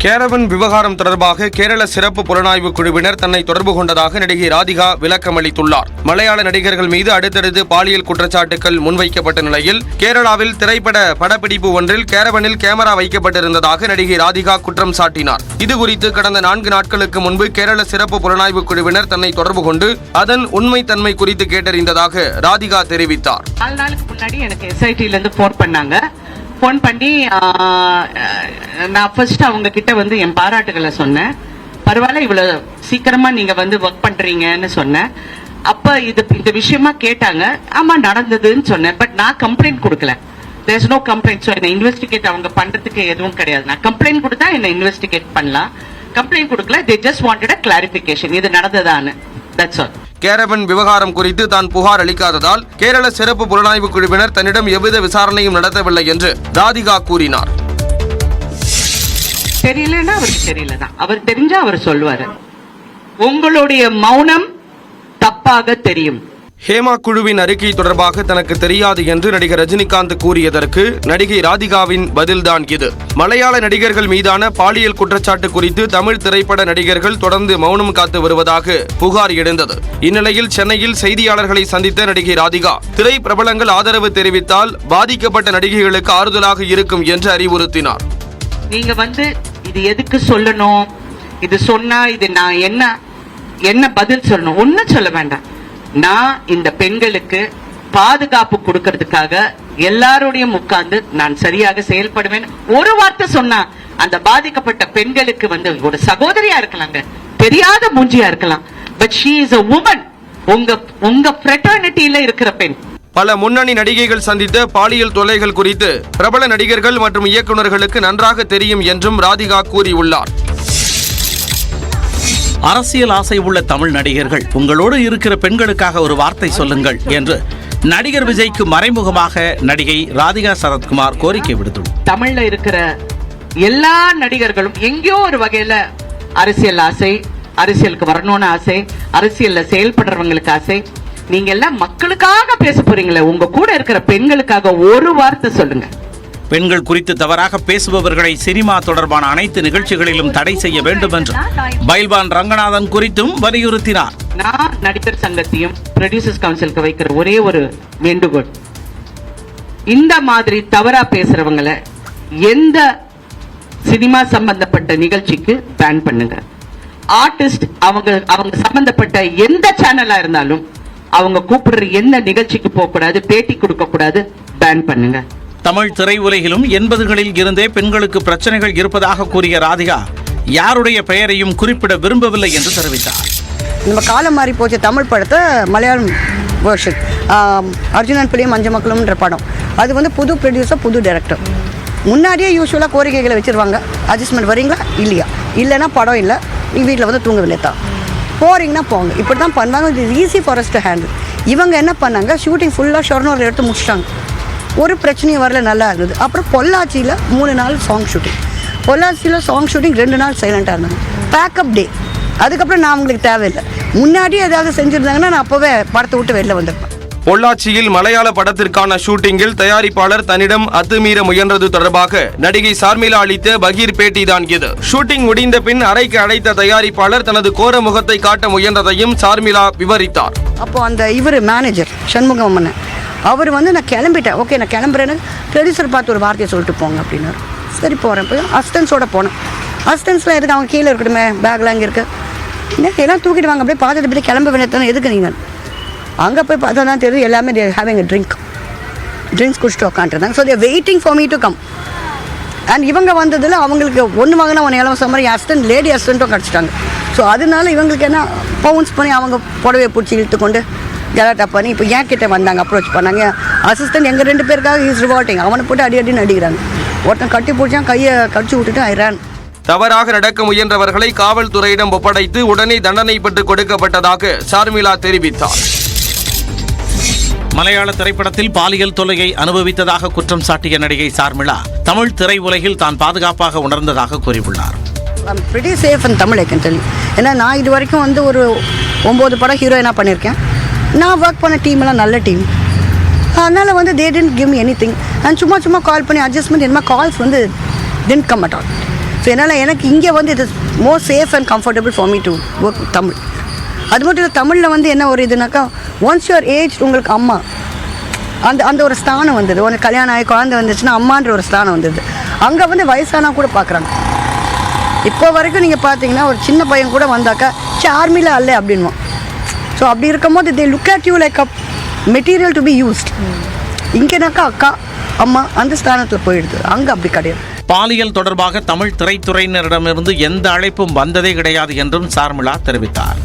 Caravan விவகாரம் தொடர்பாக கேரள சிறப்பு புலனாய்வு குழுவினர் தன்னை தொடர்பு கொண்டதாக நடிகை ராதிகா விளக்கமளித்துள்ளார். மலையாள நடிகர்கள் மீது அடுத்தடுத்து பாலியல் குற்றச்சாட்டுகள் முன்வைக்கப்பட்ட நிலையில் கேரளாவில் திரைப்பட படப்பிடிப்பு ஒன்றில் கேரவனில் கேமரா வைக்கப்பட்டிருந்ததாக நடிகை ராதிகா குற்றம் சாட்டினார். இதுகுறித்து கடந்த 4 நாட்களுக்கு முன்பு கேரள சிறப்பு புலனாய்வு குழுவினர் தன்னை தொடர்பு கொண்டு அதன் உண்மைத்தன்மை குறித்து கேட்டறிந்ததாக ராதிகா தெரிவித்தார். 4 நாளுக்கு முன்னாடி எனக்கு SIT போன் பண்ணாங்க. போன் பண்ணி நான் ஃபர்ஸ்ட் அவங்க கிட்ட என் பாராட்டுகளை சொன்னேன். பரவாயில்ல, இவ்வளவு சீக்கிரமா நீங்க ஒர்க் பண்றீங்கன்னு சொன்னேன். அப்ப இந்த விஷயமா கேட்டாங்க. ஆமா நடந்ததுன்னு சொன்னேன். பட் நான் கம்ப்ளைண்ட் கொடுக்கல. There is no complaint. So என்ன இன்வெஸ்டிகேட் அவங்க பண்றதுக்கு எதுவும் கிடையாது. நான் கம்ப்ளைண்ட் கொடுத்தா என்ன இன்வெஸ்டிகேட் பண்ணலாம். கம்ப்ளைண்ட் கொடுக்கல. They just wanted a clarification, இது நடந்ததான்னு. That's all. கேரவன் விவகாரம் குறித்து தான் புகார் அளிக்காததால் கேரள சிறப்பு புலனாய்வு குழுவினர் தன்னிடம் எவ்வித விசாரணையும் நடத்தவில்லை என்று ராதிகா கூறினார். தெரியலன்னா அவருக்கு தெரியலதான். அவர் தெரிஞ்சா அவர் சொல்லுவாரு. உங்களுடைய மௌனம் தப்பாக தெரியும். ஹேமா குழுவின் அறிக்கை தொடர்பாக தனக்கு தெரியாது என்று நடிகர் ரஜினிகாந்த் கூறியதற்கு நடிகை ராதிகாவின் பதில்தான் இது. மலையாள நடிகர்கள் மீதான பாலியல் குற்றச்சாட்டு குறித்து தமிழ் திரைப்பட நடிகர்கள் தொடர்ந்து மௌனம் காத்து வருவதாக புகார் எழுந்தது. இந்நிலையில் சென்னையில் செய்தியாளர்களை சந்தித்த நடிகை ராதிகா திரை பிரபலங்கள் ஆதரவு தெரிவித்தால் பாதிக்கப்பட்ட நடிகைகளுக்கு ஆறுதலாக இருக்கும் என்று அறிவுறுத்தினார். நீங்க இது எதுக்கு சொல்லணும், இது சொன்னா இது நான் என்ன பதில் சொல்லணும், ஒன்னும் சொல்ல வேண்டாம். நான் இந்த பெண்களுக்கு பாதுகாப்பு கொடுக்கறதுக்காக எல்லாரோடையும் உட்கார்ந்து நான் சரியாக செயல்படுவேன். ஒரு வார்த்தை சொன்னா அந்த பாதிக்கப்பட்ட பெண்களுக்கு ஒரு சகோதரியா இருக்கலாங்க, தெரியாத மூஞ்சியா இருக்கலாம். But she is a woman. உங்க ஃப்ரெட்டர்னிட்டியில இருக்கிற பெண். பல முன்னணி நடிகைகள் சந்தித்த பாலியல் தொல்லைகள் குறித்து பிரபல நடிகர்கள் மற்றும் இயக்குநர்களுக்கு நன்றாக தெரியும் என்றும் ராதிகா கூறியுள்ளார். அரசியல் ஆசை உள்ள தமிழ் நடிகர்கள், உங்களோடு இருக்கிற பெண்களுக்காக ஒரு வார்த்தை சொல்லுங்கள் என்று நடிகர் விஜய்க்கு மறைமுகமாக நடிகை ராதிகா சரத்குமார் கோரிக்கை விடுத்துள்ளார். தமிழ்ல இருக்கிற எல்லா நடிகர்களும் எங்கேயோ ஒரு வகையில அரசியல் ஆசை, அரசியலுக்கு வரணும்னு ஆசை, அரசியல்ல செயல்படுறவங்களுக்கு ஆசை. நீங்க எல்லாம் மக்களுக்காக பேச போறீங்களே, உங்க கூட இருக்கிற பெண்களுக்காக ஒரு வார்த்தை சொல்லுங்க. பெண்கள் குறித்து தவறாக பேசுபவர்களை சினிமா தொடர்பான அனைத்து நிகழ்ச்சிகளிலும் தடை செய்ய வேண்டும் என்று பைல்வான் ரங்கநாதன் குறித்தும் வலியுறுத்தினார். நான் நடிகர் சங்கத்தையும் ப்ரொடியூசர்ஸ் கவுன்சிலுக்கு வைக்கிற ஒரே ஒரு வேண்டுகோள், இந்த மாதிரி தவறா பேசுறவங்களை எந்த சினிமா சம்பந்தப்பட்ட நிகழ்ச்சிக்கு பேன் பண்ணுங்க. ஆர்டிஸ்ட் அவங்க சம்பந்தப்பட்ட எந்த சேனலா இருந்தாலும் அவங்க கூப்பிடுற எந்த நிகழ்ச்சிக்கு போக கூடாது, பேட்டி கொடுக்க கூடாது, பேன் பண்ணுங்க. தமிழ் திரையுலகிலும் 80களில் இருந்தே பெண்களுக்கு பிரச்சனைகள் இருப்பதாக கூறிய ராதிகா யாருடைய பெயரையும் குறிப்பிட விரும்பவில்லை என்று தெரிவித்தார். நம்ம காலம் மாறி போச்சு. தமிழ் படத்தை மலையாளம் வேர்ஷன் அர்ஜுனன் பிள்ளையும் மஞ்ச மக்களும்ன்ற படம், அது புது ப்ரொடியூசர், புது டைரக்டர். முன்னாடியே யூஸ்வலாக கோரிக்கைகளை வச்சுருவாங்க. அட்ஜஸ்ட்மெண்ட் வரீங்களா இல்லையா, இல்லைன்னா படம் இல்லை, நீங்கள் வீட்டில் தூங்கவில்லை தான், போகிறீங்கன்னா போங்க, இப்படி தான் பண்ணுவாங்க. இது easy for us to handle. இவங்க என்ன பண்ணாங்க, ஷூட்டிங் ஃபுல்லாக ஷொர்ணூரில் எடுத்து முடிச்சிட்டாங்க. ஒரு பிரச்சனையும் வரல, நல்லா இருந்தது. அப்புறம் பொள்ளாச்சியில் 3 நாள் சாங் ஷூட்டிங், பொள்ளாச்சியில் சாங் ஷூட்டிங் 2 நாள் சைலண்டாக இருந்தாங்க. பேக்கப் டே. அதுக்கப்புறம் நான் அவங்களுக்கு தேவையில்லை. முன்னாடி ஏதாவது செஞ்சுருந்தாங்கன்னா நான் அப்போவே படத்தை விட்டு வெளில வந்திருப்பேன். பொள்ளாச்சியில் மலையாள படத்திற்கான ஷூட்டிங்கில் தயாரிப்பாளர் தன்னிடம் அத்துமீற முயன்றது தொடர்பாக நடிகை சார்மிளா அளித்த பகீர் பேட்டிதான் இது. ஷூட்டிங் முடிந்த பின் அறைக்கு அழைத்த தயாரிப்பாளர் தனது கோர முகத்தை காட்ட முயன்றதையும் சார்மிளா விவரித்தார். அப்போ அந்த மேனேஜர் சண்முகம் அண்ணன் அவர் நான் கிளம்பிட்டேன், ஓகே நான் கிளம்புறேன்னு ப்ரொடியூசர் பார்த்து ஒரு வார்த்தையை சொல்லிட்டு போங்க அப்படின்னாரு. சரி போகிறேன். போய் அசிஸ்டன்ஸோட போனேன். அசிஸ்டன்ஸ்லாம் எதுக்கு, அவங்க கீழே இருக்கட்டுமே, பேக்லாம் இங்கே இருக்குது, எல்லாம் தூக்கிட்டு வாங்க, அப்படியே பார்த்துட்டு போய் கிளம்ப வேண்டியதானே, எதுக்கு நீங்கள் அங்கே போய் பார்த்தா தான் தெரியுது எல்லாமே தே ஹேவிங் ட்ரிங்க்ஸ் குடிச்சிட்டு உட்காந்துருந்தாங்க. So they waiting for me to come. And இவங்க வந்ததில் அவங்களுக்கு ஒன்று வாங்கினா ஒன்று இலவச மாதிரி அசிஸ்டன்ட், லேடி அசிஸ்டண்ட்டும் கிடச்சிட்டாங்க. ஸோ அதனால இவங்களுக்கு என்ன பவுன்ஸ் பண்ணி அவங்க புடவையை பிடிச்சி இழுத்து கொண்டு கலாட்டா பண்ணி இப்போ ஏன் கிட்டே வந்தாங்க, அப்ரோச் பண்ணாங்க. அசிஸ்டன்ட் எங்கள் 2 பேருக்காக இஸ் ரிவார்ட்டிங். அவனை போட்டு அடின்னு அடிக்கிறாங்க. ஒருத்தன் கட்டி பிடிச்சான், கையை கடிச்சு விட்டுட்டு ஐரான். தவறாக நடக்க முயன்றவர்களை காவல்துறையிடம் ஒப்படைத்து உடனே தண்டனை பெற்றுக் கொடுக்கப்பட்டதாக சார்மிளா தெரிவித்தார். மலையாள திரைப்படத்தில் பாலியல் தொல்லையை அனுபவித்ததாக குற்றம் சாட்டிய நடிகை சார்மிளா தமிழ் திரையுலகில் தான் பாதுகாப்பாக உணர்ந்ததாக கூறியுள்ளார். I'm pretty safe in Tamil, I can tell you. ஏன்னா நான் இது வரைக்கும் ஒரு 9 படம் ஹீரோயினாக பண்ணியிருக்கேன். நான் ஒர்க் பண்ண டீமெல்லாம் நல்ல டீம். அதனால் they didn't give me anything. And சும்மா கால் பண்ணி அட்ஜஸ்ட்மெண்ட் என்ன calls didn't come at all. So அதனால் எனக்கு இங்கே வந்து it is more safe and comfortable for me to work Tamil. அது மட்டும் இல்லை, தமிழில் வந்து என்ன ஒரு இதுனாக்கா ஒன்ஸ் யுவர் ஏஜ் உங்களுக்கு அம்மா அந்த ஒரு ஸ்தானம் வந்தது. உனக்கு கல்யாணம் ஆகி குழந்தை வந்துச்சுன்னா அம்மான்ற ஒரு ஸ்தானம் வந்தது. அங்கே வந்து வயசானா கூட பார்க்குறாங்க. இப்போ வரைக்கும் நீங்கள் பார்த்தீங்கன்னா ஒரு சின்ன பையன் கூட வந்தாக்கா ஆர்மியில் அல்ல அப்படின்வோம். ஸோ அப்படி இருக்கும்போது they look at you like a material to be used. இங்கேனாக்கா அக்கா அம்மா அந்த ஸ்தானத்தில் போயிடுது, அங்கே அப்படி கிடையாது. பாலியல் தொடர்பாக தமிழ் திரைத்துறையினரிடமிருந்து எந்த அழைப்பும் வந்ததே கிடையாது என்றும் சார்மிளா தெரிவித்தார்.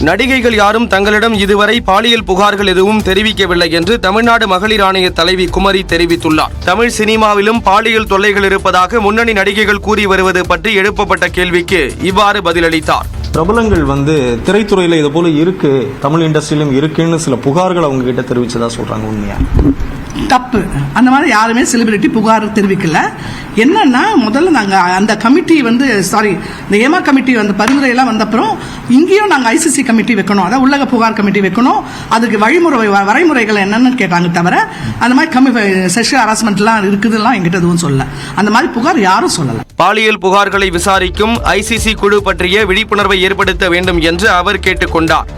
நடிகைகள் யாரும் தங்களிடம் இதுவரை பாலியல் புகார்கள் எதுவும் தெரிவிக்கவில்லை என்று தமிழ்நாடு மகளிர் ஆணைய தலைவி குமரி தெரிவித்துள்ளார். தமிழ் சினிமாவிலும் பாலியல் தொல்லைகள் இருப்பதாக முன்னணி நடிகைகள் கூறி வருவது பற்றி எழுப்பப்பட்ட கேள்விக்கு இவ்வாறு பதிலளித்தார். பிரபலங்கள் வந்து திரைத்துறையில் இது போல இருக்கு, தமிழ் இண்டஸ்ட்ரியிலும் இருக்குன்னு சில புகார்கள் அவங்க கிட்ட தெரிவிச்சதா சொல்றாங்க. உண்மையா? தப்பு. அந்த மாதிரி யாருமே செலிபிரிட்டி புகார் தெரிவிக்கல. என்னன்னா முதல்ல நாங்கள் அந்த கமிட்டி வந்து இந்த ஏமா கமிட்டி வந்து பரிந்துரையெல்லாம் வந்தப்புறம் இங்கேயும் நாங்கள் ஐசிசி கமிட்டி வைக்கணும், அதாவது உள்ளக புகார் கமிட்டி வைக்கணும், அதுக்கு வரைமுறைகள் என்னன்னு கேட்டாங்க. தவிர அந்த மாதிரி செக்ஷுவல் ஹராஸ்மெண்ட்லாம் இருக்குதுலாம் எங்கிட்ட எதுவும் சொல்லல. அந்த மாதிரி புகார் யாரும் சொல்லல. பாலியல் புகார்களை விசாரிக்கும் ஐசிசி குழு பற்றிய விழிப்புணர்வை ஏற்படுத்த வேண்டும் என்று அவர் கேட்டுக்கொண்டார்.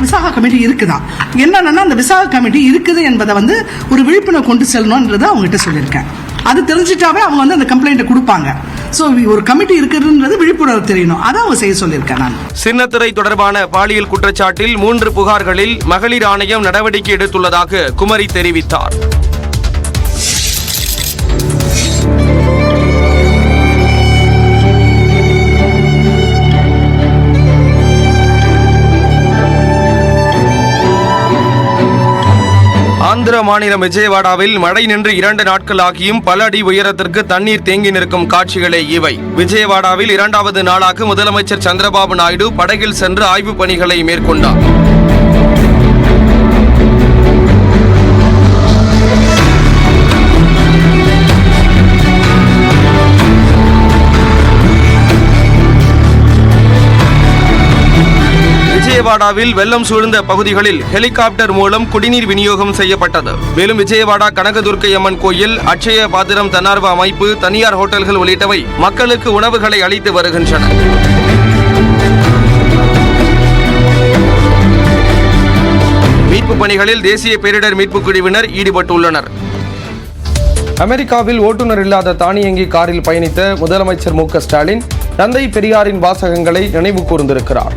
விசாகா கமிட்டி இருக்குதான், என்னன்னா அந்த விசாகா கமிட்டி இருக்குது என்பதை வந்து ஒரு விழிப்புணர்வு கொண்டு செல்லணும்ன்றதை அவங்ககிட்ட சொல்லியிருக்கேன். அது தெரிஞ்சிட்டாவே அவங்க வந்து அந்த கம்ப்ளைண்ட்டை கொடுப்பாங்க. ஸோ ஒரு கமிட்டி இருக்குதுன்றது விழிப்புணர்வு தெரியணும், அதை அவங்க செய்ய சொல்லியிருக்கேன். நான் சின்னத்திரை தொடர்பான பாலியல் குற்றச்சாட்டில் 3 புகார்களில் மகளிர் ஆணையம் நடவடிக்கை எடுத்துள்ளதாக குமரி தெரிவித்தார். ஆந்திர மாநிலம் விஜயவாடாவில் மழை நின்று 2 நாட்கள் ஆகியும் பல அடி உயரத்திற்கு தண்ணீர் தேங்கி நிற்கும் காட்சிகளே இவை. விஜயவாடாவில் 2வது நாளாக முதலமைச்சர் சந்திரபாபு நாயுடு படகில் சென்று ஆய்வுப் பணிகளை மேற்கொண்டார். விஜயவாடாவில் வெள்ளம் சூழ்ந்த பகுதிகளில் ஹெலிகாப்டர் மூலம் குடிநீர் விநியோகம் செய்யப்பட்டது. மேலும் விஜயவாடா கனகதுர்க்கை அம்மன் கோயில், அட்சய பாத்திரம் தன்னார்வ அமைப்பு, தனியார் ஹோட்டல்கள் உள்ளிட்டவை மக்களுக்கு உணவுகளை அளித்து வருகின்றன. மீட்பு பணிகளில் தேசிய பேரிடர் மீட்பு குழுவினர் ஈடுபட்டுள்ளனர். அமெரிக்காவில் ஓட்டுநர் இல்லாத தானியங்கி காரில் பயணித்த முதலமைச்சர் மு.க. ஸ்டாலின் தந்தை பெரியாரின் வாசகங்களை நினைவு கூர்ந்திருக்கிறார்.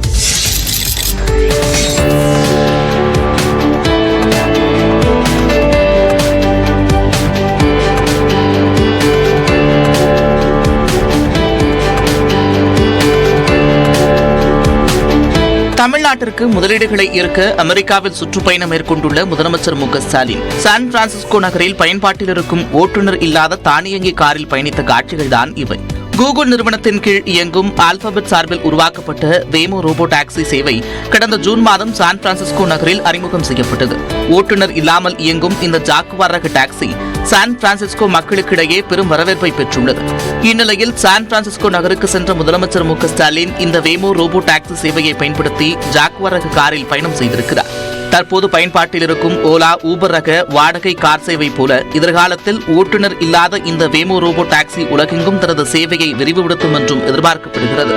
தமிழ்நாட்டிற்கு முதலீடுகளை ஈர்க்க அமெரிக்காவில் சுற்றுப்பயணம் மேற்கொண்டுள்ள முதலமைச்சர் மு.க. ஸ்டாலின் சான் பிரான்சிஸ்கோ நகரில் பயன்பாட்டில் இருக்கும் ஓட்டுநர் இல்லாத தானியங்கி காரில் பயணித்த காட்சிகள்தான் இவை. கூகுள் நிறுவனத்தின் கீழ் இயங்கும் ஆல்பாபெட் சார்பில் உருவாக்கப்பட்ட வேமோ ரோபோ டாக்ஸி சேவை கடந்த ஜூன் மாதம் சான் பிரான்சிஸ்கோ நகரில் அறிமுகம் செய்யப்பட்டது. ஓட்டுநர் இல்லாமல் இயங்கும் இந்த ஜாக்குவார் ரக டாக்ஸி சான் பிரான்சிஸ்கோ மக்களுக்கிடையே பெரும் வரவேற்பை பெற்றுள்ளது. இந்நிலையில் சான் பிரான்சிஸ்கோ நகருக்கு சென்ற முதலமைச்சர் மு.க. ஸ்டாலின் இந்த வேமோ ரோபோ டாக்ஸி சேவையை பயன்படுத்தி ஜாக்குவார் ரக காரில் பயணம் செய்திருக்கிறார். தற்போது பயன்பாட்டில் இருக்கும் ஓலா, ஊபர் ரக வாடகை கார் சேவை போல எதிர்காலத்தில் ஓட்டுநர் இல்லாத இந்த வேமோ ரோபோ டாக்ஸி உலகெங்கும் தனது சேவையை விரிவுபடுத்தும் என்றும் எதிர்பார்க்கப்படுகிறது.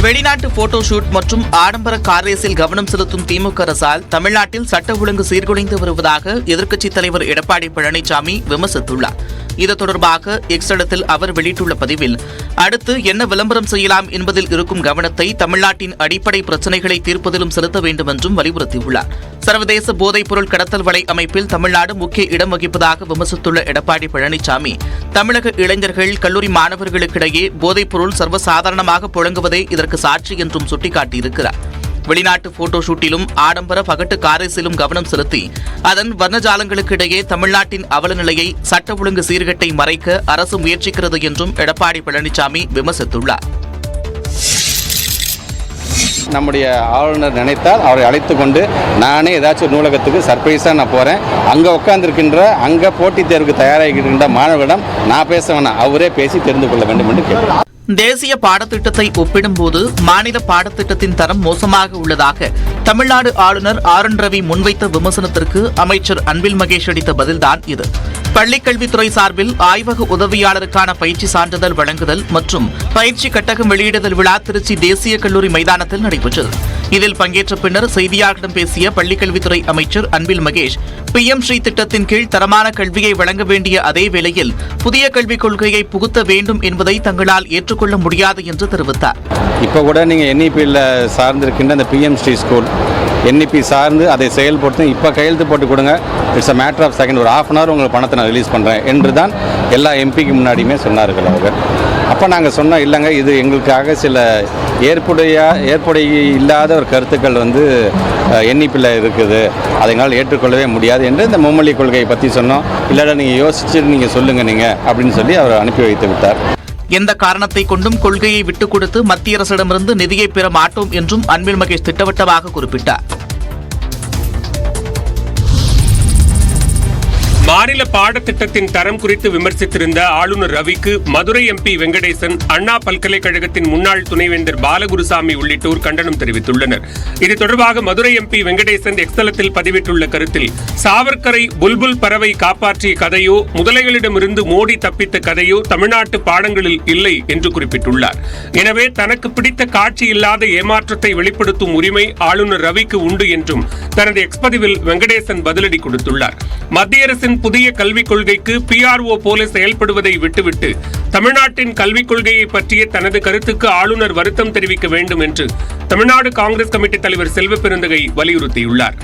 வெளிநாட்டு போட்டோ ஷூட் மற்றும் ஆடம்பர கார் ரேஸில் கவனம் செலுத்தும் திமுக அரசால் தமிழ்நாட்டில் சட்ட ஒழுங்கு சீர்குலைந்து வருவதாக எதிர்க்கட்சித் தலைவர் எடப்பாடி பழனிசாமி விமர்சித்துள்ளார். இது தொடர்பாக எக்ஸ் தளத்தில் அவர் வெளியிட்டுள்ள பதிவில், அடுத்து என்ன விளம்பரம் செய்யலாம் என்பதில் இருக்கும் கவனத்தை தமிழ்நாட்டின் அடிப்படை பிரச்சினைகளை தீர்ப்பதிலும் செலுத்த வேண்டும் என்றும் வலியுறுத்தியுள்ளார். சர்வதேச போதைப் பொருள் கடத்தல் வலை அமைப்பில் தமிழ்நாடு முக்கிய இடம் வகிப்பதாக விமர்சித்துள்ள எடப்பாடி பழனிசாமி, தமிழக இளைஞர்கள், கல்லூரி மாணவர்களுக்கிடையே போதைப் பொருள் சர்வசாதாரணமாக புழங்குவதே இதற்கு சாட்சி என்றும் சுட்டிக்காட்டியிருக்கிறார். வெளிநாட்டு போட்டோ ஷூட்டிலும் ஆடம்பர பகட்டு காரேசிலும் கவனம் செலுத்தி அதன் வர்ணஜாலங்களுக்கிடையே தமிழ்நாட்டின் அவல நிலையை, சட்ட ஒழுங்கு சீர்கேட்டை மறைக்க அரசு முயற்சிக்கிறது என்றும் எடப்பாடி பழனிசாமி விமர்சித்துள்ளார். நம்முடைய ஆளுநர் நினைத்தால் அவரை அழைத்து கொண்டு நானே ஏதாச்சும் நூலகத்துக்கு சர்ப்ரைஸாக நான் போகிறேன், அங்கே உட்காந்துருக்கின்ற அங்கே போட்டித் தேர்வுக்கு தயாராகிக்கின்ற மாணவர்களிடம் நான் பேச வேணாம், அவரே பேசி தெரிந்து கொள்ள வேண்டும் என்று கேட்கிறேன். தேசிய பாடத்திட்டத்தை ஒப்பிடும்போது மாநில பாடத்திட்டத்தின் தரம் மோசமாக உள்ளதாக தமிழ்நாடு ஆளுநர் ஆர் என் ரவி முன்வைத்த விமர்சனத்திற்கு அமைச்சர் அன்பில் மகேஷ் அளித்த பதில்தான் இது. பள்ளிக்கல்வித்துறை சார்பில் ஆய்வக உதவியாளருக்கான பயிற்சி சான்றிதழ் வழங்குதல் மற்றும் பயிற்சி கட்டகம் வெளியிடுதல் விழா திருச்சி தேசிய கல்லூரி மைதானத்தில் நடைபெற்றது. இதில் பங்கேற்ற பின்னர் செய்தியாளர்களிடம் பேசிய பள்ளிக்கல்வித்துறை அமைச்சர் அன்பில் மகேஷ், PM ஸ்ரீ திட்டத்தின் கீழ் தரமான கல்வியை வழங்க வேண்டிய அதே வேளையில் புதிய கல்விக் கொள்கையை புகுத்த வேண்டும் என்பதை தங்களால் ஏற்றுக்கொள்ள முடியாது என்று தெரிவித்தார். இப்போ கூட நீங்கள் NEP-யில் சார்ந்திருக்கின்ற அந்த PM ஸ்ரீ ஸ்கூல் NEP சார்ந்து அதை செயல்படுத்தி இப்போ கையெழுத்து போட்டு கொடுங்க, it's a matter of second, ஒரு ½ hour உங்களுக்கு பணத்தை நான் ரிலீஸ் பண்ணுறேன் என்று தான் எல்லா எம்பிக்கு முன்னாடியுமே சொன்னார்கள் அவங்க. அப்போ நாங்கள் சொன்னோம், இல்லைங்க இது எங்களுக்காக சில ஏற்புடைய இல்லாத ஒரு கருத்துக்கள் வந்து NEP-யில் இருக்குது, அதை எங்களால் ஏற்றுக்கொள்ளவே முடியாது என்று இந்த மும்மொழி கொள்கையை பற்றி சொன்னோம். இல்லைடா நீங்கள் யோசிச்சுட்டு நீங்கள் சொல்லுங்கள் நீங்கள் அப்படின்னு சொல்லி அவர் அனுப்பி வைத்து விட்டார். எந்த காரணத்தை கொண்டும் கொள்கையை விட்டுக் கொடுத்து மத்திய அரசிடமிருந்து நிதியை பெற மாட்டோம் என்றும் அன்பில் மகேஷ் திட்டவட்டமாக குறிப்பிட்டார். மாநில பாடத்திட்டத்தின் தரம் குறித்து விமர்சித்திருந்த ஆளுநர் ரவிக்கு மதுரை MP வெங்கடேசன், அண்ணா பல்கலைக்கழகத்தின் முன்னாள் துணைவேந்தர் பாலகுருசாமி உள்ளிட்டோர் கண்டனம் தெரிவித்துள்ளனர். இது தொடர்பாக மதுரை MP வெங்கடேசன் எக்ஸ்தலத்தில் பதிவிட்டுள்ள கருத்தில், சாவர்கரை புல்புல் பறவை காப்பாற்றிய கதையோ முதலைகளிடமிருந்து மோடி தப்பித்த கதையோ தமிழ்நாட்டு பாடங்களில் இல்லை என்று குறிப்பிட்டுள்ளார். எனவே தனக்கு பிடித்த காட்சி இல்லாத ஏமாற்றத்தை வெளிப்படுத்தும் உரிமை ஆளுநர் ரவிக்கு உண்டு என்றும் தனது எக்ஸ் பதிவில் வெங்கடேசன் பதிலடி கொடுத்துள்ளார். மத்திய அரசின் புதிய கல்விக் கொள்கைக்கு PRO போல செயல்படுவதை விட்டுவிட்டு தமிழ்நாட்டின் கல்விக் கொள்கையை பற்றிய தனது கருத்துக்கு ஆளுநர் வருத்தம் தெரிவிக்க வேண்டும் என்று தமிழ்நாடு காங்கிரஸ் கமிட்டி தலைவர் செல்வ பெருந்தகை வலியுறுத்தியுள்ளார்.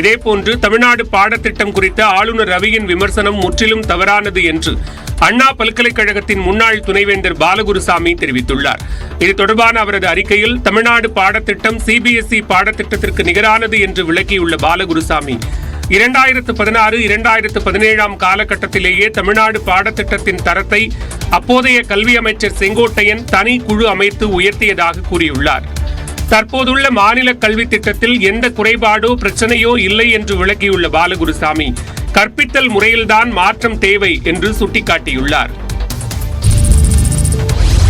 இதேபோன்று தமிழ்நாடு பாடத்திட்டம் குறித்த ஆளுநர் ரவியின் விமர்சனம் முற்றிலும் தவறானது என்று அண்ணா பல்கலைக்கழகத்தின் முன்னாள் துணைவேந்தர் பாலகுருசாமி தெரிவித்துள்ளார். இது தொடர்பான அவரது அறிக்கையில், தமிழ்நாடு பாடத்திட்டம் CBSE பாடத்திட்டத்திற்கு நிகரானது என்று விளக்கியுள்ள பாலகுருசாமி, 2016-2017 காலகட்டத்திலேயே தமிழ்நாடு பாடத்திட்டத்தின் தரத்தை அப்போதைய கல்வி அமைச்சர் செங்கோட்டையன் தனி குழு அமைத்து உயர்த்தியதாக கூறியுள்ளார். தற்போதுள்ள மாநில கல்வி திட்டத்தில் எந்த குறைபாடோ பிரச்சனையோ இல்லை என்று விளக்கியுள்ள பாலகுருசாமி, கற்பித்தல் முறையில்தான் மாற்றம் தேவை என்று சுட்டிக்காட்டியுள்ளார்.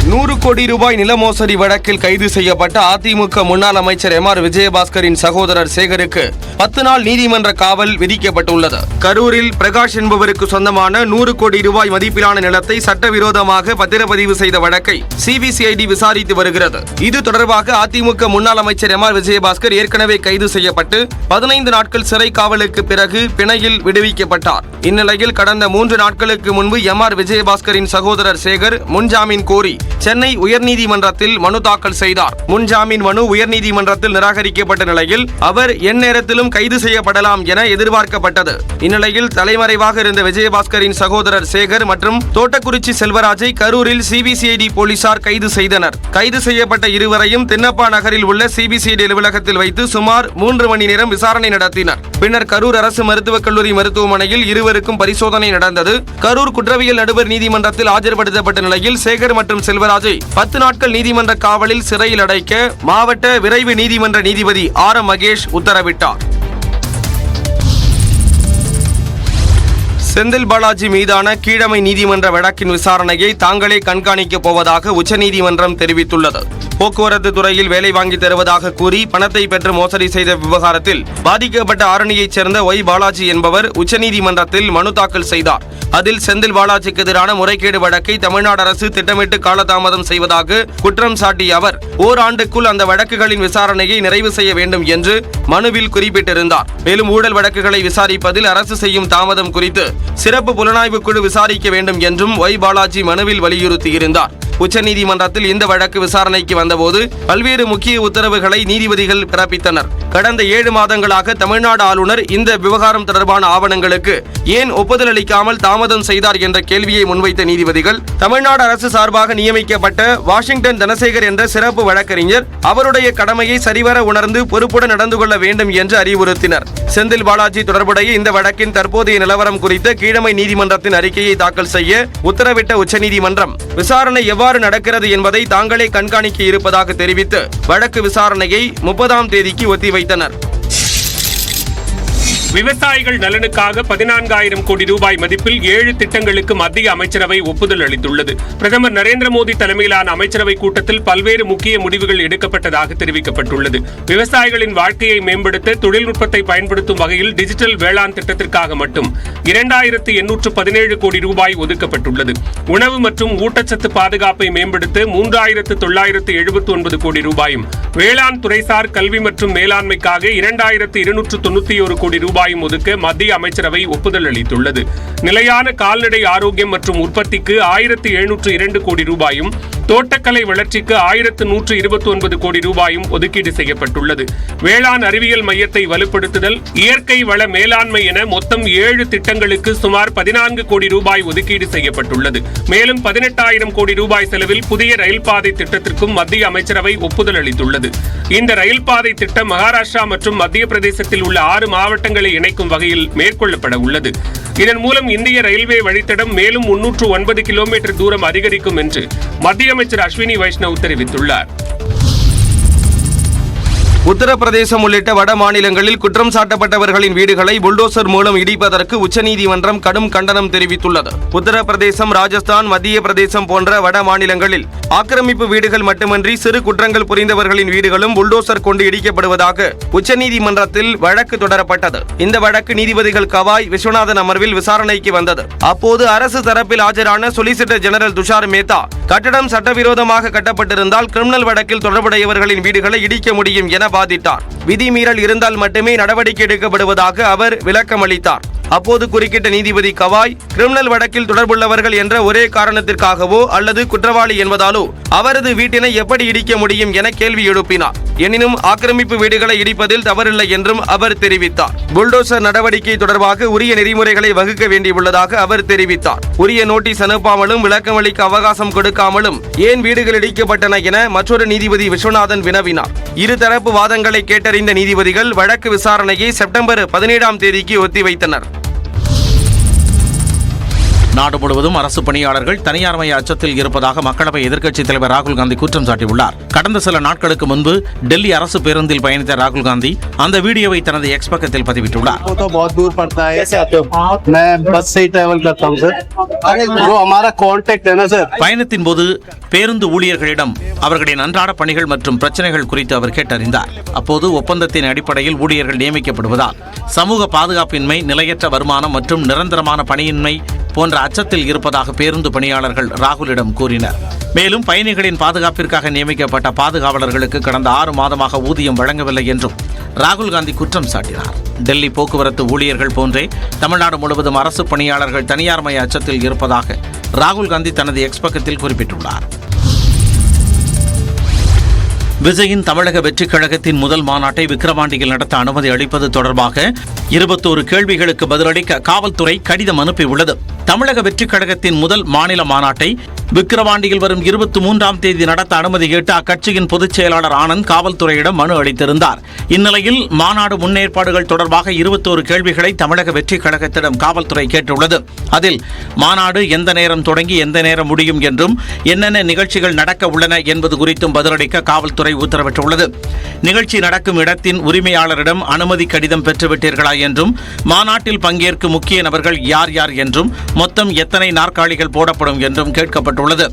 100 கோடி ரூபாய் நில மோசடி வழக்கில் கைது செய்யப்பட்ட அதிமுக முன்னாள் அமைச்சர் MR விஜயபாஸ்கரின் சகோதரர் சேகருக்கு 10 நாள் நீதிமன்ற காவல் விதிக்கப்பட்டுள்ளது. கரூரில் பிரகாஷ் என்பவருக்கு சொந்தமான 100 கோடி ரூபாய் மதிப்பிலான நிலத்தை சட்டவிரோதமாக பத்திரப்பதிவு செய்த வழக்கை CBCID விசாரித்து வருகிறது. இது தொடர்பாக அதிமுக முன்னாள் அமைச்சர் MR விஜயபாஸ்கர் ஏற்கனவே கைது செய்யப்பட்டு 15 நாட்கள் சிறை காவலுக்கு பிறகு பிணையில் விடுவிக்கப்பட்டார். இந்நிலையில் கடந்த 3 நாட்களுக்கு முன்பு MR விஜயபாஸ்கரின் சகோதரர் சேகர் முன்ஜாமீன் கோரி சென்னை உயர்நீதிமன்றத்தில் மனு தாக்கல் செய்தார். முன்ஜாமீன் மனு உயர்நீதிமன்றத்தில் நிராகரிக்கப்பட்ட நிலையில் அவர் எந்நேரத்திலும் கைது செய்யப்படலாம் என எதிர்பார்க்கப்பட்டது. இந்நிலையில் தலைமறைவாக இருந்த விஜயபாஸ்கரின் சகோதரர் சேகர் மற்றும் தோட்டக்குறிச்சி செல்வராஜை கரூரில் CBCID போலீசார் கைது செய்தனர். கைது செய்யப்பட்ட இருவரையும் தின்னப்பா நகரில் உள்ள CBCID அலுவலகத்தில் வைத்து சுமார் 3 மணி நேரம் விசாரணை நடத்தினர். பின்னர் கரூர் அரசு மருத்துவக் கல்லூரி மருத்துவமனையில் இருவருக்கும் பரிசோதனை நடந்தது. கரூர் குற்றவியல் நடுவர் நீதிமன்றத்தில் ஆஜர்படுத்தப்பட்ட நிலையில் சேகர் மற்றும் செல்வராஜை 10 நாட்கள் நீதிமன்ற காவலில் சிறையில் அடைக்க மாவட்ட விரைவு நீதிமன்ற நீதிபதி R. M. மகேஷ் உத்தரவிட்டார். செந்தில் பாலாஜி மீதான கீழமை நீதிமன்ற வழக்கின் விசாரணையை தாங்களே கண்காணிக்கப் போவதாக உச்சநீதிமன்றம் தெரிவித்துள்ளது. போக்குவரத்து துறையில் வேலை வாங்கி தருவதாக கூறி பணத்தை பெற்று மோசடி செய்த விவகாரத்தில் பாதிக்கப்பட்ட ஆரணியைச் சேர்ந்த Y. பாலாஜி என்பவர் உச்சநீதிமன்றத்தில் மனு தாக்கல் செய்தார். அதில் செந்தில் பாலாஜிக்கு எதிரான முறைகேடு வழக்கை தமிழ்நாடு அரசு திட்டமிட்டு காலதாமதம் செய்வதாக குற்றம் சாட்டிய அவர் ஓராண்டுக்குள் அந்த வழக்குகளின் விசாரணையை நிறைவு செய்ய வேண்டும் என்று மனுவில் குறிப்பிட்டிருந்தார். மேலும் ஊழல் வழக்குகளை விசாரிப்பதில் அரசு செய்யும் தாமதம் குறித்து சிறப்பு புலனாய்வு குழு விசாரிக்க வேண்டும் என்றும் Y. பாலாஜி மனுவில் வலியுறுத்தியிருந்தார். உச்சநீதிமன்றத்தில் இந்த வழக்கு விசாரணைக்கு வந்தபோது பல்வேறு முக்கிய உத்தரவுகளை நீதிபதிகள் பிறப்பித்தனர். கடந்த 7 மாதங்களாக தமிழ்நாடு ஆளுநர் இந்த விவகாரம் தொடர்பான ஆவணங்களுக்கு ஏன் ஒப்புதல் அளிக்காமல் தாமதம் செய்தார் என்ற கேள்வியை முன்வைத்த நீதிபதிகள், தமிழ்நாடு அரசு சார்பாக நியமிக்கப்பட்ட வாஷிங்டன் தனசேகர் என்ற சிறப்பு வழக்கறிஞர் அவருடைய கடமையை சரிவர உணர்ந்து பொறுப்புடன் நடந்து கொள்ள வேண்டும் என்று அறிவுறுத்தினர். செந்தில் பாலாஜி தொடர்புடைய இந்த வழக்கின் தற்போதைய நிலவரம் குறித்த கீழமை நீதிமன்றத்தின் அறிக்கையை தாக்கல் செய்ய உத்தரவிட்ட உச்சநீதிமன்றம் விசாரணை எவ்வாறு நடக்கிறது என்பதை தாங்களே கண்காணிக்க இருப்பதாக தெரிவித்து வழக்கு விசாரணையை 30ஆம் தேதிக்கு ஒத்திவைத்தனர். விவசாயிகள் நலனுக்காக 14,000 கோடி ரூபாய் மதிப்பில் 7 திட்டங்களுக்கு மத்திய அமைச்சரவை ஒப்புதல் அளித்துள்ளது. பிரதமர் நரேந்திர மோடி தலைமையிலான அமைச்சரவை கூட்டத்தில் பல்வேறு முக்கிய முடிவுகள் எடுக்கப்பட்டதாக தெரிவிக்கப்பட்டுள்ளது. விவசாயிகளின் வாழ்க்கையை மேம்படுத்த தொழில்நுட்பத்தை பயன்படுத்தும் வகையில் டிஜிட்டல் வேளாண் திட்டத்திற்காக மட்டும் 2,817 கோடி ரூபாய் ஒதுக்கப்பட்டுள்ளது. உணவு மற்றும் ஊட்டச்சத்து பாதுகாப்பை மேம்படுத்த 3,979 கோடி ரூபாயும், வேளாண் துறைசார் கல்வி மற்றும் மேலாண்மைக்காக 2,291 கோடி ரூபாயும் ஒதுக்க மத்திய அமைச்சரவை ஒப்புதல் அளித்துள்ளது. நிலையான கால்நடை ஆரோக்கியம் மற்றும் உற்பத்திக்கு 1,702 கோடி ரூபாயும், தோட்டக்கலை வளர்ச்சிக்கு 1,129 கோடி ரூபாயும் ஒதுக்கீடு செய்யப்பட்டுள்ளது. வேளாண் அறிவியல் மையத்தை வலுப்படுத்துதல், இயற்கை வள மேலாண்மை என மொத்தம் 7 திட்டங்களுக்கு சுமார் 14 கோடி ரூபாய் ஒதுக்கீடு செய்யப்பட்டுள்ளது. மேலும் 18,000 கோடி ரூபாய் செலவில் புதிய ரயில் பாதை திட்டத்திற்கும் மத்திய அமைச்சரவை ஒப்புதல் அளித்துள்ளது. இந்த ரயில் பாதை திட்டம் மகாராஷ்டிரா மற்றும் மத்திய பிரதேசத்தில் உள்ள 6 மாவட்டங்களை இணைக்கும் வகையில் மேற்கொள்ளப்பட உள்ளது. இதன் மூலம் இந்திய ரயில்வே வழித்தடம் மேலும் 309 கிலோமீட்டர் தூரம் அதிகரிக்கும் என்று மத்திய அமைச்சர் அஸ்வினி வைஷ்ணவ் தெரிவித்துள்ளார். உத்தரப்பிரதேசம் உள்ளிட்ட வட மாநிலங்களில் குற்றம் சாட்டப்பட்டவர்களின் வீடுகளை புல்டோசர் மூலம் இடிப்பதற்கு உச்சநீதிமன்றம் கடும் கண்டனம் தெரிவித்துள்ளது. உத்தரப்பிரதேசம், ராஜஸ்தான், மத்திய பிரதேசம் போன்ற வட மாநிலங்களில் ஆக்கிரமிப்பு வீடுகள் மட்டுமின்றி சிறு குற்றங்கள் புரிந்தவர்களின் வீடுகளும் புல்டோசர் கொண்டு இடிக்கப்படுவதாக உச்சநீதிமன்றத்தில் வழக்கு தொடரப்பட்டது. இந்த வழக்கு நீதிபதிகள் கவாய், விஸ்வநாதன் அமர்வில் விசாரணைக்கு வந்தது. அப்போது அரசு தரப்பில் ஆஜரான சொலிசிட்டர் ஜெனரல் துஷார் மேத்தா, கட்டடம் சட்டவிரோதமாக கட்டப்பட்டிருந்தால் கிரிமினல் வழக்கில் தொடர்புடையவர்களின் வீடுகளை இடிக்க முடியும் என வாதிட்டார். விதிமீறல் இருந்தால் மட்டுமே நடவடிக்கை எடுக்கப்படுவதாக அவர் விளக்கமளித்தார். அப்போது குறுக்கிட்ட நீதிபதி கவாய், கிரிமினல் வழக்கில் தொடர்புள்ளவர்கள் என்ற ஒரே காரணத்திற்காகவோ அல்லது குற்றவாளி என்பதாலோ அவரது வீட்டினை எப்படி இடிக்க முடியும் என கேள்வி எழுப்பினார். எனினும் ஆக்கிரமிப்பு வீடுகளை இடிப்பதில் தவறில்லை என்றும் அவர் தெரிவித்தார். புல்டோசர் நடவடிக்கை தொடர்பாக உரிய நெறிமுறைகளை வகுக்க வேண்டியுள்ளதாக அவர் தெரிவித்தார். உரிய நோட்டீஸ் அனுப்பாமலும் விளக்கமளிக்க அவகாசம் கொடுக்காமலும் ஏன் வீடுகள் இடிக்கப்பட்டன என மற்றொரு நீதிபதி விஸ்வநாதன் வினவினார். இருதரப்பு வாதங்களை கேட்டறிந்த நீதிபதிகள் வழக்கு விசாரணையை செப்டம்பர் 17ஆம் தேதிக்கு ஒத்திவைத்தனர். நாடு முழுவதும் அரசு பணியாளர்கள் தனியார்மய அச்சத்தில் இருப்பதாக மக்களவை எதிர்க்கட்சித் தலைவர் ராகுல் காந்தி குற்றம் சாட்டியுள்ளார். கடந்த சில நாட்களுக்கு முன்பு டெல்லி அரசு பேருந்தில் பயணித்த ராகுல் காந்தி அந்த வீடியோவை தனது எக்ஸ் பக்கத்தில் பதிவிட்டுள்ளார். பயணத்தின் போது பேருந்து ஊழியர்களிடம் அவர்களின் அன்றாட பணிகள் மற்றும் பிரச்சனைகள் குறித்து அவர் கேட்டறிந்தார். அப்போது ஒப்பந்தத்தின் அடிப்படையில் ஊழியர்கள் நியமிக்கப்படுவதால் சமூக பாதுகாப்பின்மை, நிலையற்ற வருமானம் மற்றும் நிரந்தரமான பணியின்மை போன்ற அச்சத்தில் இருப்பதாக பேருந்து பணியாளர்கள் ராகுலிடம் கூறினர். மேலும் பயணிகளின் பாதுகாப்பிற்காக நியமிக்கப்பட்ட பாதுகாவலர்களுக்கு கடந்த 6 மாதமாக ஊதியம் வழங்கவில்லை என்றும் ராகுல் காந்தி குற்றம் சாட்டினார். டெல்லி போக்குவரத்து ஊழியர்கள் போன்றே தமிழ்நாடு முழுவதும் அரசு பணியாளர்கள் தனியார்மய அச்சத்தில் இருப்பதாக ராகுல் காந்தி தனது எக்ஸ் பக்கத்தில் குறிப்பிட்டுள்ளார். விஜயின் தமிழக வெற்றிக் கழகத்தின் முதல் மாநாட்டை விக்கிரவாண்டியில் நடத்த அனுமதி அளிப்பது தொடர்பாக 21 கேள்விகளுக்கு பதிலளிக்க காவல்துறை கடிதம் அனுப்பியுள்ளது. தமிழக வெற்றிக் கழகத்தின் முதல் மாநில மாநாட்டை விக்கிரவாண்டியில் வரும் 23ஆம் தேதி நடத்த அனுமதி கேட்டு அக்கட்சியின் பொதுச் செயலாளர் ஆனந்த் காவல்துறையிடம் மனு அளித்திருந்தார். இந்நிலையில் மாநாடு முன்னேற்பாடுகள் தொடர்பாக 21 கேள்விகளை தமிழக வெற்றிக் கழகத்திடம் காவல்துறை கேட்டுள்ளது. அதில் மாநாடு எந்த நேரம் தொடங்கி எந்த நேரம் முடியும் என்றும், என்னென்ன நிகழ்ச்சிகள் நடக்க உள்ளன என்பது குறித்தும் பதிலளிக்க காவல்துறை உத்தரவிட்டுள்ளது. நிகழ்ச்சி நடக்கும் இடத்தின் உரிமையாளரிடம் அனுமதி கடிதம் பெற்றுவிட்டீர்களா என்றும், மாநாட்டில் பங்கேற்கும் முக்கிய நபர்கள் யார் யார் என்றும், மொத்தம் எத்தனை நாற்காலிகள் போடப்படும் என்றும் கேட்கப்பட்டுள்ளது.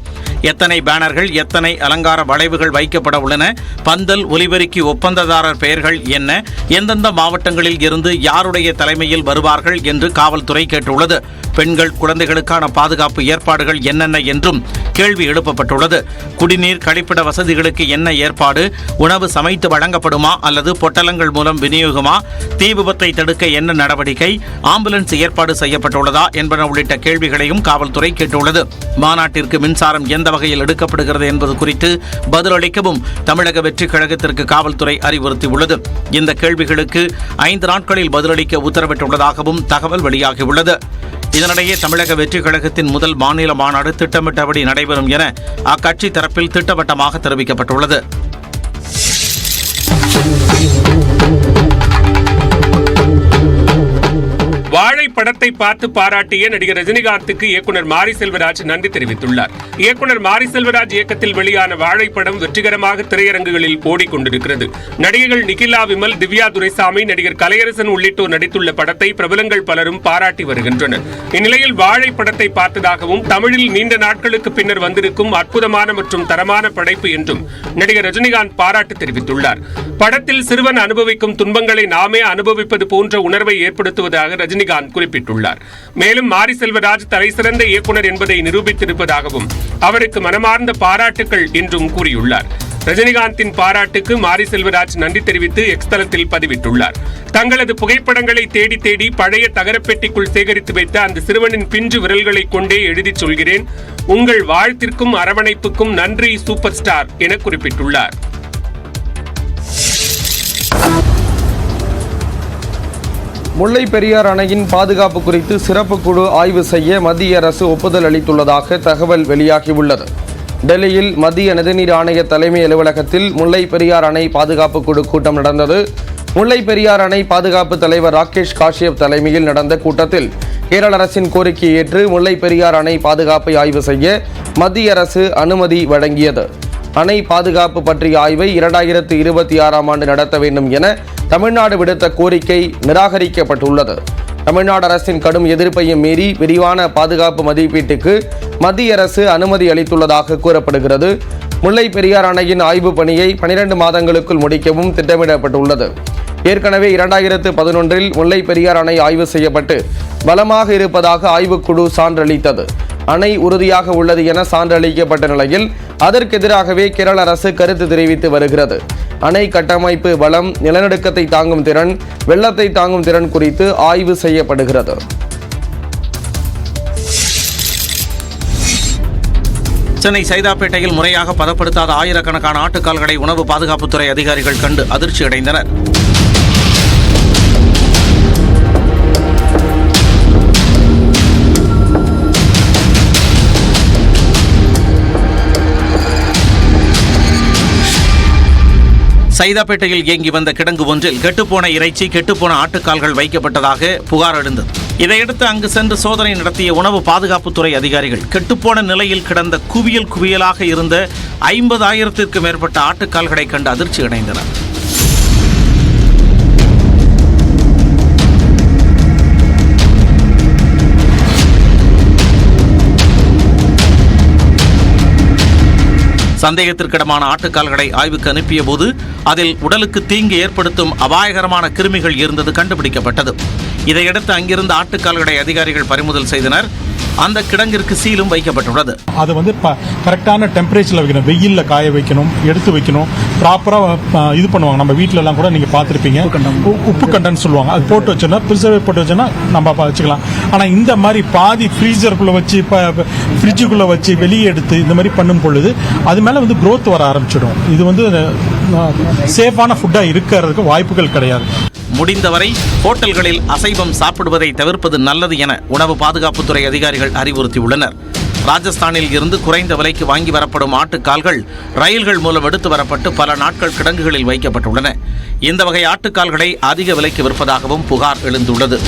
எத்தனை பேனர்கள், எத்தனை அலங்கார வளைவுகள் வைக்கப்பட உள்ளன, பந்தல், ஒலிபெருக்கி ஒப்பந்ததாரர் பெயர்கள் என்ன, எந்தெந்த மாவட்டங்களில் இருந்து யாருடைய தலைமையில் வருவார்கள் என்று காவல்துறை கேட்டுள்ளது. பெண்கள், குழந்தைகளுக்கான பாதுகாப்பு ஏற்பாடுகள் என்னென்ன என்றும் கேள்வி எழுப்பப்பட்டுள்ளது. குடிநீர், கழிப்பிட வசதிகளுக்கு என்ன ஏற்பாடு, உணவு சமைத்து வழங்கப்படுமா அல்லது பொட்டலங்கள் மூலம் விநியோகமா, தீ விபத்தை தடுக்க என்ன நடவடிக்கை, ஆம்புலன்ஸ் ஏற்பாடு செய்யப்பட்டுள்ளதா என்பன உள்ளிட்ட கேள்விகளையும் காவல்துறை கேட்டுள்ளது. மாநாட்டிற்கு மின்சாரம் எந்த வகையில் எடுக்கப்படுகிறது என்பது குறித்து பதிலளிக்கவும் தமிழக வெற்றிக் கழகத்திற்கு காவல்துறை அறிவுறுத்தியுள்ளது. இந்த கேள்விகளுக்கு 5 நாட்களில் பதிலளிக்க உத்தரவிட்டுள்ளதாகவும் தகவல் வெளியாகியுள்ளது. இதனிடையே தமிழக வெற்றிக் கழகத்தின் முதல் மாநில மாநாடு திட்டமிட்டபடி நடைபெறும் என அக்கட்சி தரப்பில் திட்டவட்டமாக தெரிவிக்கப்பட்டுள்ளது. வாழை படத்தை பார்த்து பாராட்டிய நடிகர் ரஜினிகாந்துக்கு இயக்குனர் மாரி செல்வராஜ் நன்றி தெரிவித்துள்ளார். இயக்குனர் மாரி செல்வராஜ் இயக்கத்தில் வெளியான வாழை படம் வெற்றிகரமாக திரையரங்குகளில் ஓடிக்கொண்டிருக்கிறது. நடிகைகள் நிகிலா விமல், திவ்யா துரைசாமி, நடிகர் கலையரசன் உள்ளிட்டோர் நடித்துள்ள படத்தை பிரபலங்கள் பலரும் பாராட்டி வருகின்றனர். இந்நிலையில் வாழை படத்தை பார்த்ததாகவும் தமிழில் நீண்ட நாட்களுக்கு பின்னர் வந்திருக்கும் அற்புதமான மற்றும் தரமான படைப்பு என்றும் நடிகர் ரஜினிகாந்த் பாராட்டு தெரிவித்துள்ளார். படத்தில் சிறுவன் அனுபவிக்கும் துன்பங்களை நாமே அனுபவிப்பது போன்ற உணர்வை ஏற்படுத்துவதாக ரஜினிகாந்த் குறிப்பிட்டுள்ளார். மேலும் மாரி செல்வராஜ் தலைசிறந்த இயக்குனர் என்பதை நிரூபித்திருப்பதாகவும் அவருக்கு மனமார்ந்த பாராட்டுக்கள் என்றும் கூறியுள்ளார். ரஜினிகாந்தின் பாராட்டுக்கு மாரி செல்வராஜ் நன்றி தெரிவித்து எக்ஸ் தளத்தில் பதிவிட்டுள்ளார். தங்களது புகைப்படங்களை தேடி தேடி பழைய தகரப்பெட்டிக்குள் சேகரித்து வைத்த அந்த சிறுவனின் பிஞ்சு விரல்களை கொண்டே எழுதி சொல்கிறேன், உங்கள் வாழ்த்திற்கும் அரவணைப்புக்கும் நன்றி சூப்பர் ஸ்டார் என குறிப்பிட்டுள்ளார். முல்லை பெரியார் அணையின் பாதுகாப்பு குறித்து சிறப்பு குழு ஆய்வு செய்ய மத்திய அரசு ஒப்புதல் அளித்துள்ளதாக தகவல் வெளியாகியுள்ளது. டெல்லியில் மத்திய நதிநீர் ஆணைய தலைமை அலுவலகத்தில் முல்லை பெரியார் அணை பாதுகாப்பு குழு கூட்டம் நடந்தது. முல்லை பெரியார் அணை பாதுகாப்பு தலைவர் ராகேஷ் காஷ்யப் தலைமையில் நடந்த கூட்டத்தில் கேரள அரசின் கோரிக்கையை ஏற்று முல்லை பெரியார் அணை பாதுகாப்பை ஆய்வு செய்ய மத்திய அரசு அனுமதி வழங்கியது. அணை பாதுகாப்பு பற்றிய ஆய்வை 2026ஆம் ஆண்டு நடத்த வேண்டும் என தமிழ்நாடு விடுத்த கோரிக்கை நிராகரிக்கப்பட்டுள்ளது. தமிழ்நாடு அரசின் கடும் எதிர்ப்பையும் மீறி விரிவான பாதுகாப்பு மதிப்பீட்டுக்கு மத்திய அரசு அனுமதி அளித்துள்ளதாக கூறப்படுகிறது. முல்லை பெரியார் அணையின் ஆய்வு பணியை 12 மாதங்களுக்குள் முடிக்கவும் திட்டமிடப்பட்டுள்ளது. ஏற்கனவே 2011இல் முல்லை பெரியார் அணை ஆய்வு செய்யப்பட்டு பலமாக இருப்பதாக ஆய்வுக்குழு சான்றளித்தது. அணை உறுதியாக உள்ளது என சான்றளிக்கப்பட்ட நிலையில் அதற்கெதிராகவே கேரள அரசு கருத்து தெரிவித்து வருகிறது. அணை கட்டமைப்பு பலம், நிலநடுக்கத்தை தாங்கும் திறன், வெள்ளத்தை தாங்கும் திறன் குறித்து ஆய்வு செய்யப்படுகிறது. சென்னை சைதாப்பேட்டையில் முறையாக பதப்படுத்தாத ஆயிரக்கணக்கான ஆட்டுக்கால்களை உணவு பாதுகாப்புத்துறை அதிகாரிகள் கண்டு அதிர்ச்சி அடைந்தனர். சைதாப்பேட்டையில் இயங்கி வந்த கிடங்கு ஒன்றில் கெட்டுப்போன இறைச்சி, கெட்டுப்போன ஆட்டுக்கால்கள் வைக்கப்பட்டதாக புகார் எழுந்தது. இதையடுத்து அங்கு சென்று சோதனை நடத்திய உணவு பாதுகாப்புத்துறை அதிகாரிகள் கெட்டுப்போன நிலையில் கிடந்த குவியலாக இருந்த 50,000த்திற்கும் மேற்பட்ட ஆட்டுக்கால்களை கண்டு அதிர்ச்சி அடைந்தனர். சந்தேகத்திற்கிடமான ஆட்டுக்கால்களை ஆய்வுக்கு அனுப்பிய போது அதில் உடலுக்கு தீங்கு ஏற்படுத்தும் அபாயகரமான கிருமிகள் இருந்தது கண்டுபிடிக்கப்பட்டது. இதையடுத்து அங்கிருந்த ஆட்டுக்கால்களை அதிகாரிகள் பறிமுதல் செய்தனர். அந்த கிடங்கிற்கு சீலும் வைக்கப்பட்டுள்ளது. அது வந்து கரெக்டான டெம்பரேச்சர்ல வைக்கணும், வெயில்ல காய வைக்கணும், எடுத்து வைக்கணும், ப்ராப்பரா இது பண்ணுவாங்க. நம்ம வீட்டுல எல்லாம் கூட நீங்க பாத்திருப்பீங்க, உப்பு கண்டன்னு சொல்லுவாங்க. அது போட்டு வச்சோன்னா, பிரிசர்வேட் போட்டு வச்சோன்னா நம்ம வச்சுக்கலாம். ஆனா இந்த மாதிரி பாதி ஃப்ரீசருக்குள்ள வச்சு, ஃப்ரிட்ஜுக்குள்ள வச்சு வெளியே எடுத்து இந்த மாதிரி பண்ணும் பொழுது அது மேல வந்து growth வர ஆரம்பிச்சிடும். இது வந்து சேஃபான ஃபுட்டா இருக்கிறதுக்கு வாய்ப்புகள் கிடையாது. முடிந்தவரை ஹோட்டல்களில் அசைவம் சாப்பிடுவதை தவிர்ப்பது நல்லது என உணவு பாதுகாப்புத்துறை அதிகாரிகள் அறிவுறுத்தியுள்ளனர். ராஜஸ்தானில் இருந்து குறைந்த விலைக்கு வாங்கி வரப்படும் ஆட்டுக்கால்கள் ரயில்கள் மூலம் எடுத்து வரப்பட்டு பல நாட்கள் கிடங்குகளில் வைக்கப்பட்டுள்ளன. இந்த வகை ஆட்டுக்கால்களை அதிக விலைக்கு விற்பதாகவும் புகார் எழுந்துள்ளது.